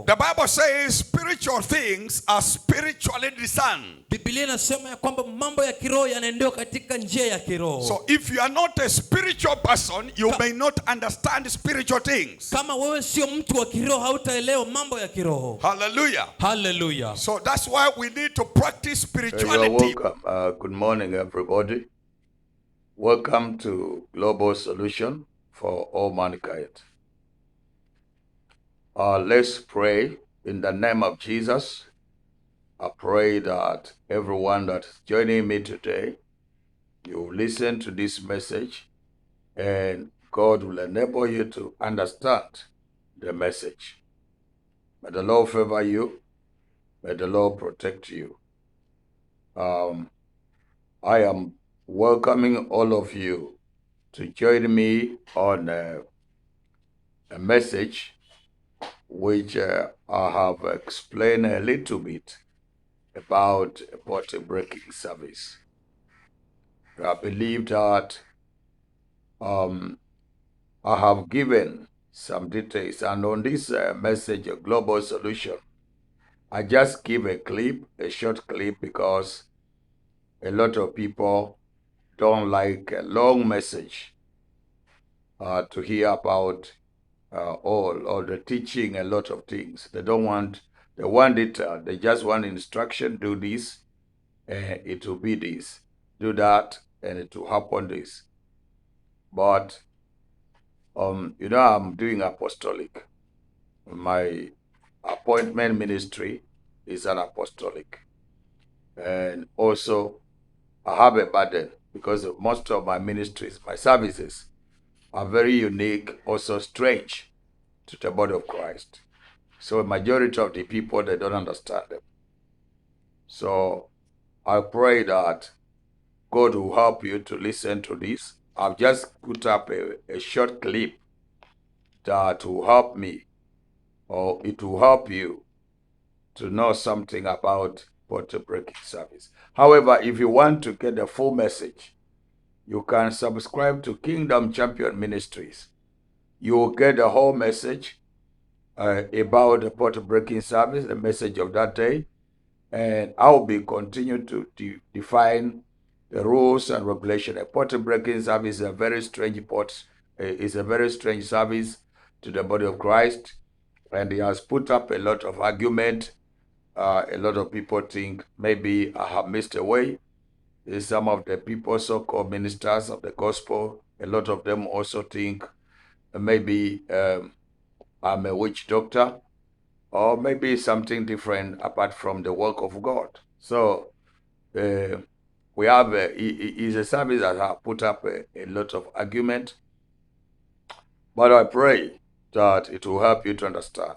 The Bible says spiritual things are spiritually discerned. Biblia inasema ya kwamba mambo ya kiroho yanaendewa katika njia ya kiroho. So if you are not a spiritual person, you may not understand spiritual things. Kama wewe sio mtu wa kiroho, hautaelewa mambo ya kiroho. Hallelujah. Hallelujah. So that's why we need to practice spirituality. You are welcome. Good morning, everybody. Welcome to Global Solution for All Mankind. Let's pray in the name of Jesus. I pray that everyone that's joining me today, you listen to this message and God will enable you to understand the message. May the Lord favor you. May the Lord protect you. I am welcoming all of you to join me on a message which I have explained a little bit about a bottle breaking service. I believe that I have given some details, and on this message, a global solution, I just give a clip, a short clip, because a lot of people don't like a long message to hear about all the teaching, a lot of things. They want it, they just want instruction, do this, and it will be this, do that, and it will happen this. But, I'm doing apostolic. My appointment ministry is an apostolic. And also, I have a burden because most of my ministries, my services, are very unique, also strange to the body of Christ. So a majority of the people, they don't understand them. So I pray that God will help you to listen to this. I've just put up a short clip that will help me, or it will help you to know something about bottle breaking service. However, if you want to get the full message, you can subscribe to Kingdom Champion Ministries. You will get the whole message about the bottle breaking service, the message of that day, and I will be continuing to define the rules and regulation. A bottle breaking service is a very strange service to the body of Christ, and he has put up a lot of argument. A lot of people think maybe I have missed a way. Some of the people, so-called ministers of the gospel, a lot of them also think maybe I'm a witch doctor, or maybe something different apart from the work of God. So we have is a service that has put up a lot of argument, but I pray that it will help you to understand.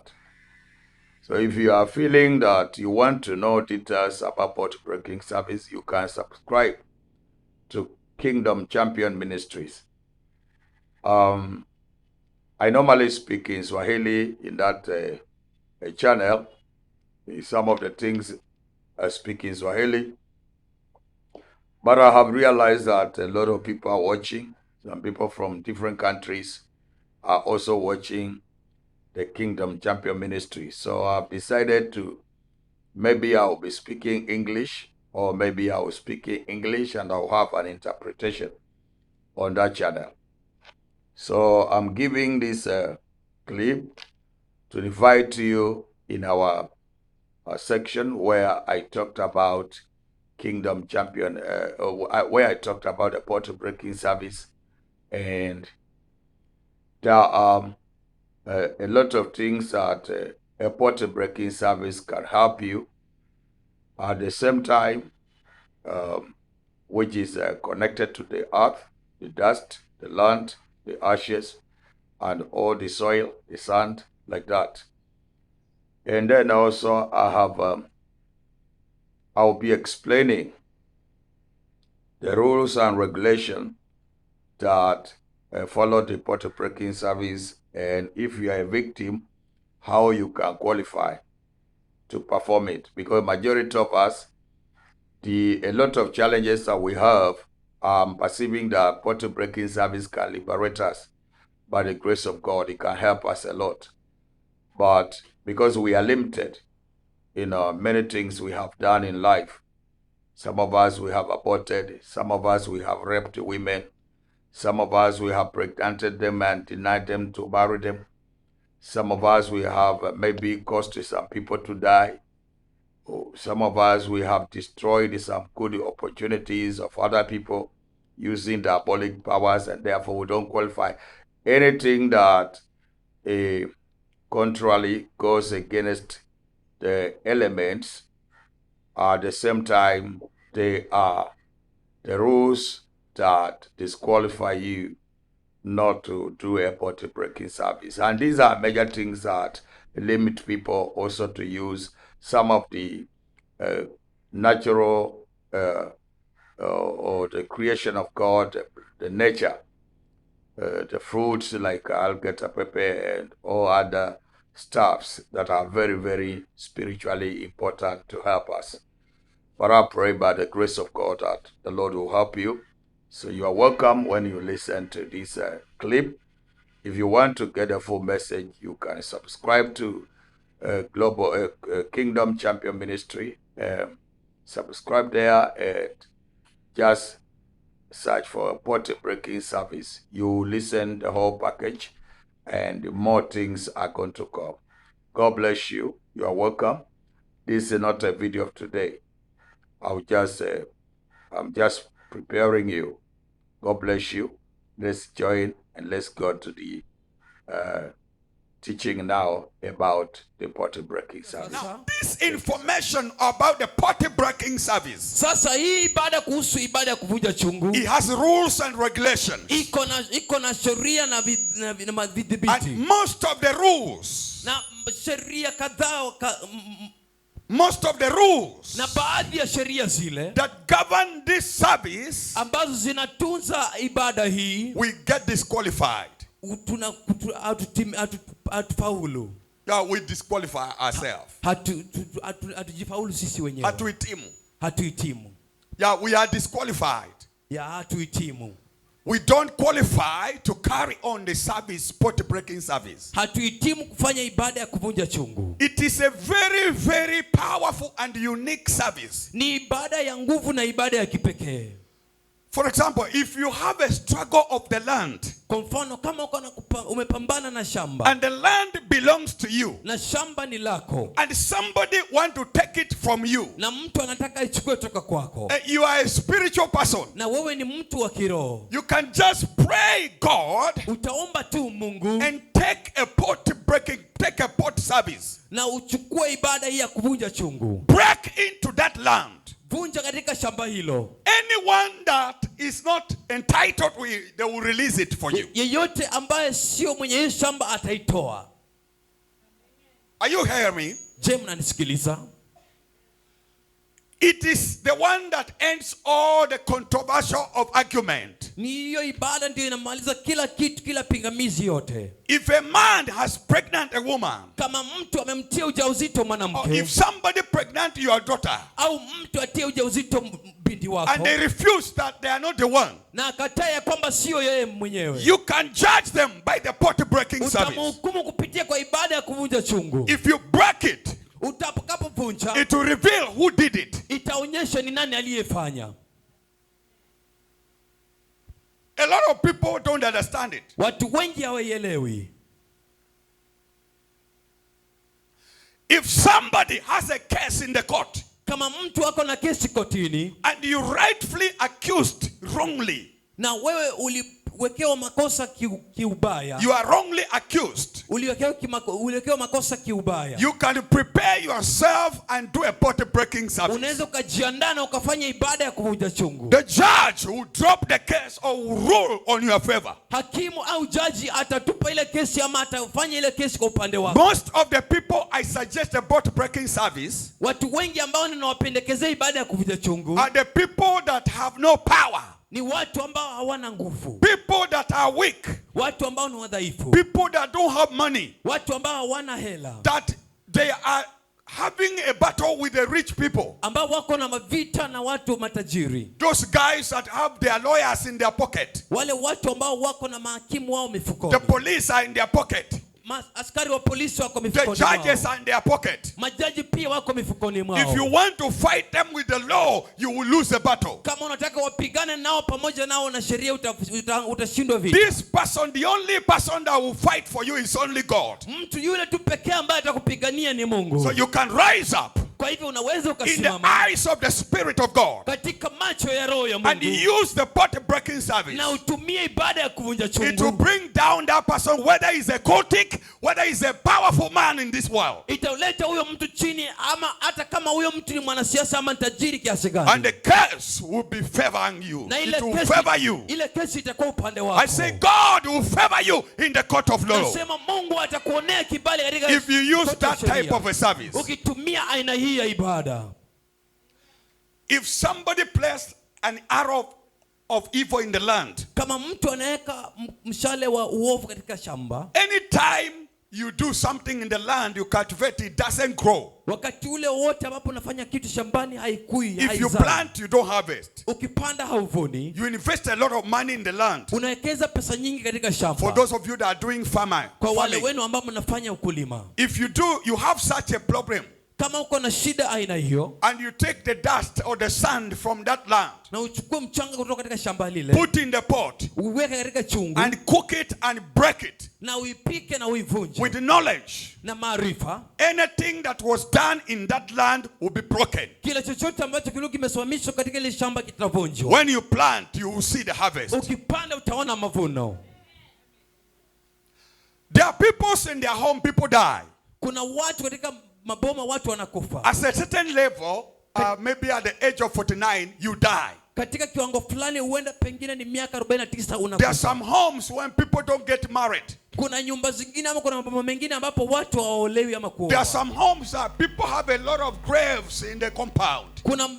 So if you are feeling that you want to know details about bottle breaking service, you can subscribe to Kingdom Champion Ministries. I normally speak in Swahili in that channel. Some of the things I speak in Swahili. But I have realized that a lot of people are watching. Some people from different countries are also watching the Kingdom Champion Ministry. So I've decided to, maybe I'll be speaking English, or maybe I will speak English and I'll have an interpretation on that channel. So I'm giving this clip to invite you in our section where I talked about Kingdom Champion, where I talked about the bottle breaking service, and there are a lot of things that a bottle breaking service can help you. At the same time, which is connected to the earth, the dust, the land, the ashes, and all the soil, the sand, like that. And then also I have, I'll be explaining the rules and regulation that follow the bottle breaking service, and if you are a victim, how you can qualify to perform it. Because majority of us, a lot of challenges that we have, perceiving that bottle breaking service can liberate us by the grace of God. It can help us a lot. But because we are limited in many things we have done in life. Some of us, we have aborted. Some of us, we have raped women. Some of us, we have pregnanted them and denied them to marry them. Some of us, we have maybe caused some people to die. Some of us, we have destroyed some good opportunities of other people using diabolic powers, and therefore we don't qualify. Anything that contrarily goes against the elements, at the same time, they are the rules that disqualify you not to do a potty breaking service. And these are major things that limit people also to use some of the natural or the creation of God, the nature, the fruits like alligator pepper and all other stuffs that are very, very spiritually important to help us. But I pray by the grace of God that the Lord will help you. So you are welcome when you listen to this clip. If you want to get a full message, you can subscribe to Global Kingdom Champion Ministry. Subscribe there and just search for a potty breaking service. You listen the whole package, and more things are going to come. God bless you. You are welcome. This is not a video of today. I'm just preparing you. God bless you. Let's join and let's go to the teaching now about the potty breaking service. Now, this information about the potty breaking service, Sasa hii ibada kuhusu ibada ya kuvunja chungu, it has rules and regulations. iko na sheria na vidhibiti. And most of the rules, Na sheria kadhaa most of the rules na baadhi ya sheria zile that govern this service ambazo zinatunza ibada hii, we get disqualified. Hatufaulu. Yeah, we disqualify ourselves. Hatujifaulu sisi wenyewe. Hatuhitimu. Yeah, we are disqualified. Hatuhitimu. We don't qualify to carry on the service, potty breaking service. Hatuhitimu kufanya ibada ya kuvunja chungu. It is a very, very powerful and unique service. Ni ibada ya nguvu na ibada ya kipekee. For example, if you have a struggle of the land, kwa mfano kama umepambana na shamba, and the land belongs to you, na shamba ni lako, and somebody want to take it from you, na mtu anataka ichukue toka kwako, you are a spiritual person, na wewe ni mtu wa kiroho, you can just pray God, utaomba tu Mungu, and take a pot service, na uchukue ibada hii ya kuvunja chungu, break into that land. Vunja katika shamba hilo. Anyone that is not entitled, they will release it for you. Yeyote ambaye sio mwenye hiyo shamba ataitoa. Are you hearing me? Je, mnanisikiliza? It is the one that ends all the controversial of argument. Ni hiyo ibada ndio inamaliza kila kitu, kila pingamizi yote. If a man has pregnant a woman, kama mtu amemtia ujauzito mwanamke, or if somebody pregnant your daughter, au mtu atie ujauzito binti wako, and they refuse that they are not the one, na akataa kwamba sio yeye mwenyewe, you can judge them by the potty breaking service. Utamhukumu kupitia kwa ibada ya kuvunja chungu. If you break it, utakapovunja, it will reveal who did it. Itaonyesha ni nani aliyefanya. A lot of people don't understand it. Watu wengi hawaielewi. If somebody has a case in the court, kama mtu ako na kesi kotini, and you rightfully accused wrongly, na wewe uliwekewa makosa kiubaya, you are wrongly accused, uliwekewa makosa kiubaya, you can prepare yourself and do a potty breaking service. Unaweza kujiandaa na ukafanya ibada ya kuvunja chungu. The judge will drop the case or will rule on your favor. Hakimu au jaji atatupa ile kesi ama atafanya ile kesi kwa upande wako. Most of the people I suggest a potty breaking service, watu wengi ambao ninawapendekezea ibada ya kuvunja chungu, are the people that have no power. Ni watu ambao hawana nguvu. People that are weak. Watu ambao ni wadhaifu. People that don't have money. Watu ambao hawana hela. That they are having a battle with the rich people. Ambao wako na mavita na watu matajiri. Those guys that have their lawyers in their pocket. Wale watu ambao wako na mahakimu wao mifukoni. The police are in their pocket. askari wa polisi wako The mifukoni judges mwao. are in their pocket. Majaji pia wako mifukoni If mwao. you want to fight them with the law, you will lose the battle. Kama unataka wapigane nao pamoja nao na sheria, utashindwa vita. This person, the only person that will fight for you is only God. Mtu yule tu pekee ambaye atakupigania ni Mungu. So you can rise up Kwa hivyo unaweza in the ukasimama eyes of the Spirit of God katika macho ya roho ya and Mungu use the pot breaking service. na utumie ibada ya kuvunja It will chungu. bring down that person, whether he's a cultic, whether he's a powerful man in this world. Italeta huyo mtu chini, ama hata kama huyo mtu ni mwanasiasa ama tajiri kiasi And gani. the curse will be favoring you. Na It will favor you. ile kesi itakuwa upande wako. I say God will favor you in the court of law. Nasema Mungu atakuonea kibali katika If you use koti ya that type sheria. of a service. Ukitumia aina hii ya ibada. If somebody placed an arrow of evil in the land, Kama mtu anaweka mshale wa uovu katika shamba, anytime you do something in the land, you cultivate, it doesn't grow. wakati ule wote ambapo unafanya kitu shambani haikui, If you haizai. plant, you don't harvest. Ukipanda hauvuni. You invest a lot of money in the land. Unawekeza pesa nyingi katika For shamba. those of you that are doing farming, Kwa wale wenu ambao mnafanya ukulima, if you do, you have such a problem, kama uko na shida aina hiyo, and you take the dust or the sand from that land, na uchukue mchanga kutoka katika shamba lile, put in the pot, uweke katika chungu and cook it and break it na uipike na uivunje with knowledge, na maarifa, anything that was done in that land will be broken. kila chochote ambacho kilikuwa kimesimamishwa katika ile shamba kitavunjwa. When you plant, you will see the harvest. Ukipanda utaona mavuno. There are people in their home, people die. Kuna watu katika maboma, watu wanakufa. At a certain level, maybe at the age of 49, you die. Katika kiwango fulani huenda pengine ni miaka 49 There are unakufa. some homes when people don't get married. Kuna nyumba zingine ama kuna maboma mengine ambapo watu hawaolewi ama There are kuoa. some homes that people have a lot of graves in the compound. Kuna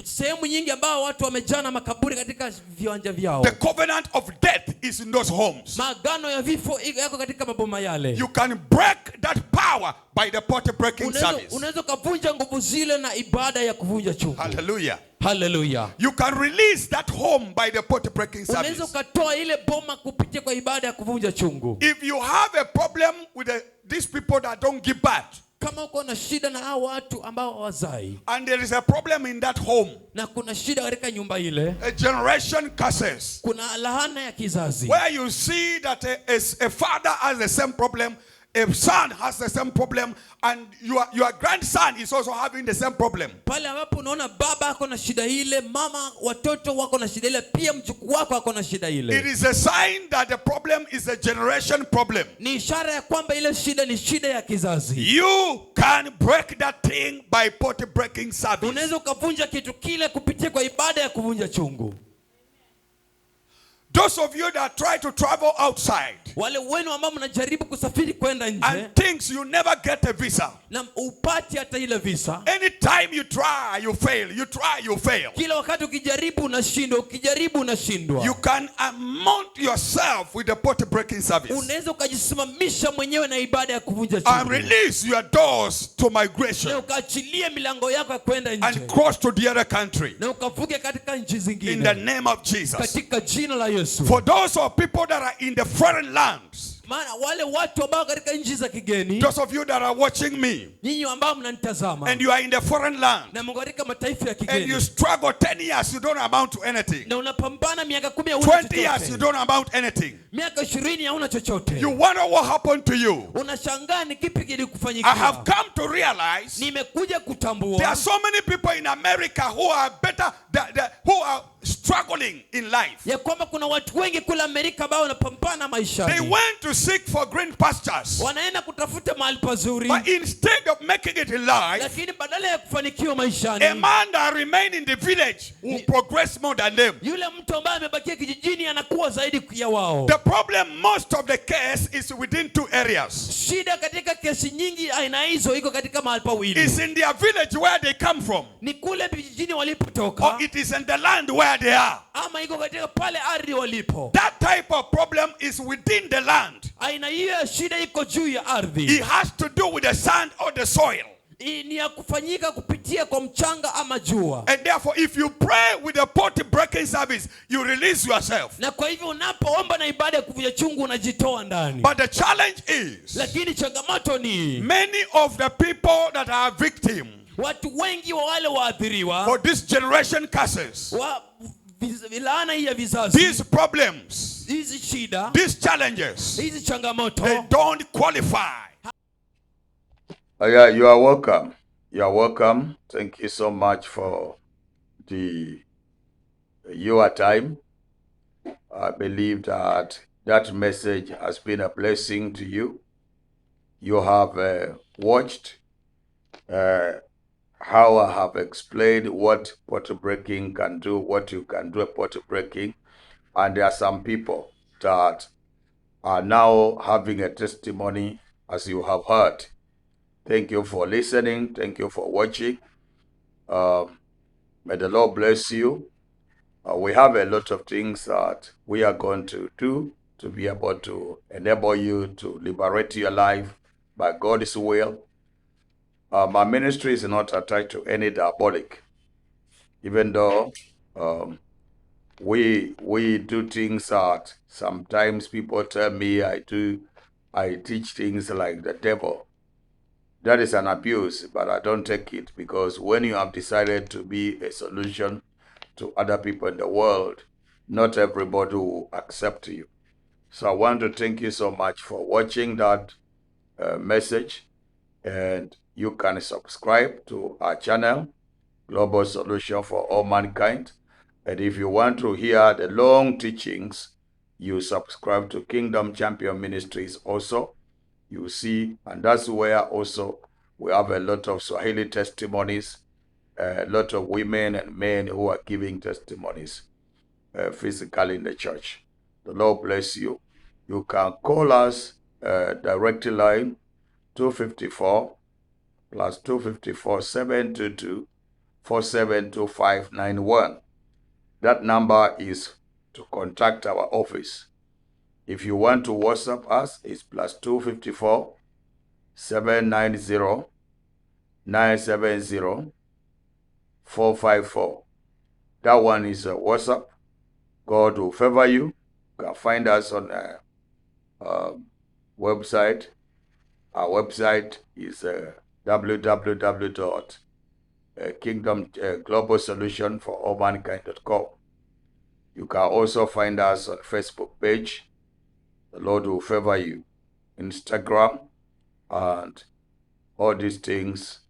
sehemu nyingi ambao watu wamejana makaburi katika viwanja vyao. The covenant of death is in those homes. Maagano ya vifo yako katika maboma yale. You can break that power by the pot breaking service. Unaweza kuvunja nguvu zile na ibada ya kuvunja chungu. Hallelujah. Hallelujah. You can release that home by the pot breaking service. Unaweza ukatoa ile boma kupitia kwa ibada ya kuvunja chungu. If you have a problem with these people that don't give birth, Kama uko na shida na hao watu ambao hawazai, and there is a problem in that home, na kuna shida katika nyumba ile, a generation curses, kuna laana ya kizazi, where you see that a father has the same problem, a son has the same problem, and your grandson is also having the same problem. pale ambapo unaona baba ako na shida ile, mama, watoto wako na shida ile, pia mjukuu wako ako na shida ile, It is a sign that the problem is a generation problem. ni ishara ya kwamba ile shida ni shida ya kizazi. You can break that thing by pot breaking service. Unaweza ukavunja kitu kile kupitia kwa ibada ya kuvunja chungu. Those of you that try to travel outside Wale wenu ambao mnajaribu kusafiri kwenda nje and thinks you never get a visa, na upati hata ile visa, anytime you try, you fail. You try, you fail. kila wakati ukijaribu unashindwa, ukijaribu unashindwa. You can mount yourself with the pot breaking service Unaweza ukajisimamisha mwenyewe na ibada ya kuvunja and chungu, release your doors to na migration ukaachilia milango yako ya kwenda nje, and cross to the other country na ukavuke katika nchi in the zingine name of Jesus. katika jina la Yesu. For those of people that are in the foreign lands, Maana wale watu ambao katika nchi za kigeni, those of you that are watching me nyinyi ambao mnanitazama and you are in the foreign land na mko katika mataifa ya and you kigeni struggle 10 years, you don't amount to anything. na unapambana miaka 10 hauna 20 years, you chochote, don't amount anything. miaka 20 hauna chochote, You wonder what happened to you. unashangaa ni kipi I have kilikufanyikia. come to realize Nimekuja there kutambua are so many people in America who are better, who are struggling in life. ya kwamba kuna watu wengi kule Amerika ambao wanapambana They maishani, went to seek for green pastures, wanaenda kutafuta mahali pazuri, but instead of making it in life, lakini badala ya kufanikiwa a maishani, man that remained in the village will progress more than them. yule mtu ambaye amebakia kijijini anakuwa zaidi ya wao. The problem, most of the case, is within two areas. Shida katika kesi nyingi aina hizo iko katika mahali pawili, It's in their village where they come from, ni kule vijijini walipotoka, or it is in the land where they are. ama iko katika pale ardhi walipo. That type of problem is within the land. Aina hiyo ya shida iko juu ya ardhi, It has to do with the sand or the soil. ni ya kufanyika kupitia kwa mchanga ama jua. And therefore, if you pray with a pot breaking service, you release yourself. Na kwa hivyo unapoomba na ibada ya kuvunja chungu unajitoa ndani. But the challenge is, lakini changamoto ni many of the people that are victims watu wengi wa wale waathiriwa for this generation curses, laana hii ya vizazi, these problems, hizi shida, these challenges, hizi changamoto, they don't qualify. Yeah, you are welcome. You are welcome. Thank you so much for your time. I believe that message has been a blessing to you. You have watched how I have explained what pot breaking can do, what you can do at pot breaking. And there are some people that are now having a testimony, as you have heard. Thank you for listening. Thank you for watching. May the Lord bless you. We have a lot of things that we are going to do to be able to enable you to liberate your life by God's will. My ministry is not attached to any diabolic, even though we do things that sometimes people tell me I teach things like the devil. That is an abuse, but I don't take it, because when you have decided to be a solution to other people in the world, not everybody will accept you. So I want to thank you so much for watching that message, and you can subscribe to our channel, Global Solution for All Mankind. And if you want to hear the long teachings, you subscribe to Kingdom Champion Ministries also. You see, and that's where also we have a lot of Swahili testimonies, a lot of women and men who are giving testimonies physically in the church. The Lord bless you. You can call us directly line 254 plus 254 722 472591. That number is to contact our office. If you want to WhatsApp us, it's plus 254 790 970 454. That one is a WhatsApp. God will favor you. You can find us on a website. Our website is www.kingdomglobalsolutionforallmankind.com. You can also find us on Facebook page. The Lord will favor you. Instagram, and all these things,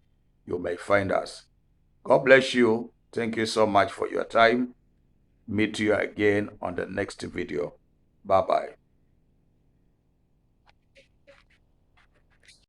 you may find us. God bless you. Thank you so much for your time. Meet you again on the next video. Bye-bye.